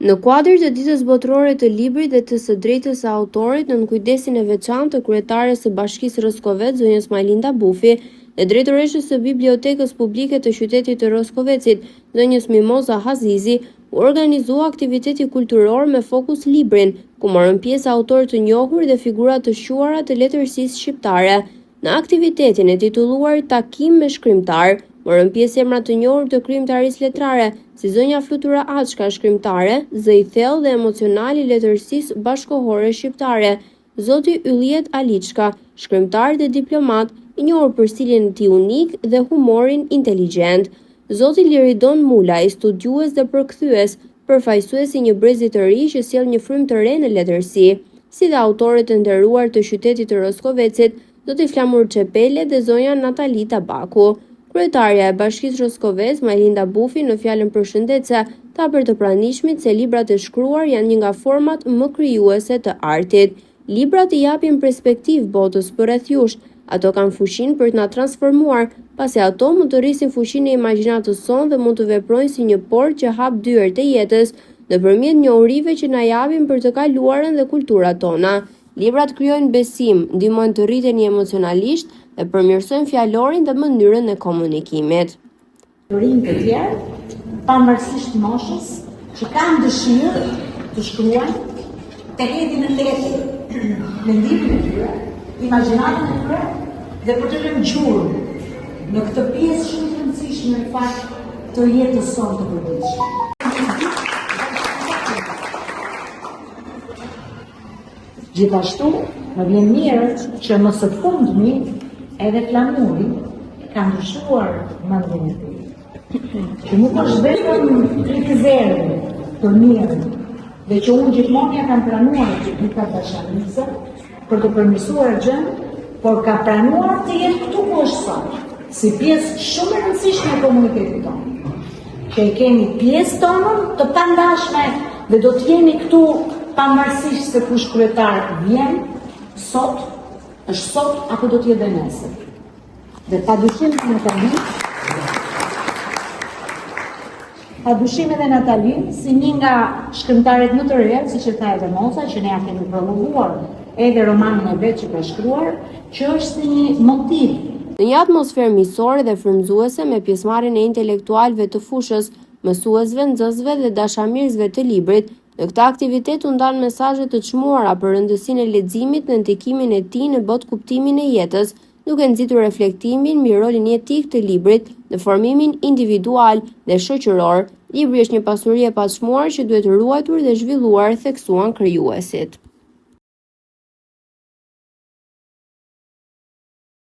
Në kuadër të ditës botërore të librit dhe të së drejtës së autorit, nën kujdesin e veçantë të kryetares së Bashkisë Roskovec, zonjës Majlinda Bufi, dhe drejtoreshës së Bibliotekës Publike të qytetit të Roskovecit, zonjës Mimoza Hazizi, u organizua aktiviteti kulturor me fokus librin, ku morën pjesë autorë të njohur dhe figura të quara të letërsisë shqiptare. Në aktivitetin e titulluar Takim me shkrimtar, morën pjesë emra të njohur të krijimtarisë letrare, si zonja Flutura Açka, shkrimtare, zë i thellë dhe emocional i letërsisë bashkohore shqiptare, zoti Ylliet Aliçka, shkrimtar dhe diplomat, i njohur për stilin e tij unik dhe humorin inteligjent, zoti Liridon Mulaj, studiues dhe përkthyes, përfaqësuesi një brezi të ri që sjell një frymë të re në letërsi, si dhe autorët e nderuar të qytetit të Roskovecit, zoti Flamur Çepele dhe zonja Natalita Baku. Kryetarja e Bashkisë Roskovec, Majlinda Bufi, në fjalën përshëndetse, tha për të pranishmit se librat e shkruar janë një nga format më krijuese të artit. Librat i japin perspektivë botës përreth jush, ato kanë fuqinë për të na transformuar, pasi ato mund të rrisin fuqinë e imagjinatës sonë dhe mund të veprojnë si një portë që hap dyert e jetës nëpërmjet njohurive që na japin për të kaluarën dhe kulturat tona. Librat krijojnë besim, ndihmojnë të rriteni emocionalisht dhe përmirësojnë fjalorin dhe mënyrën e komunikimit. Rinj të tjerë, pavarësisht moshës, që kanë dëshirë të shkruajnë, të hedhin në letër, mendimin e tyre, imagjinatën e tyre dhe për të lënë gjurmë në këtë pjesë shumë të rëndësishme në fakt të jetës sonë të përditshme. Gjithashtu, më vjen mirë që më së fundmi edhe Flamuri ka ndryshuar mendjen e tij. Që nuk është vetëm kritizerën të mirë, dhe që unë gjithmonë ja kam pranuar që i ka dashanisë për të përmirësuar gjën, por ka pranuar të jetë këtu ku është sot, si pjesë shumë e rëndësishme e komunitetit tonë. Që e kemi pjesë tonën të pandashme dhe do të jemi këtu pavarësisht se kush kryetar vjen sot, është sot apo do të jetë nesër. Dhe padyshim edhe Natali, si një nga shkrimtarët më të reja, siç e tha edhe Moza, që ne ja kemi promovuar edhe romanin e vet që ka shkruar, që është si një motiv. Në një atmosferë miqësore dhe frymëzuese me pjesëmarrjen e intelektualëve të fushës, mësuesve, nxënësve dhe dashamirësve të librit, në këtë aktivitet u ndan mesazhe të çmuara për rëndësinë e leximit në ndikimin e tij në botkuptimin e jetës, duke nxitur reflektimin mbi rolin etik të librit në formimin individual dhe shoqëror. Libri është një pasuri e paçmuar që duhet ruajtur dhe zhvilluar, theksuan krijuesit.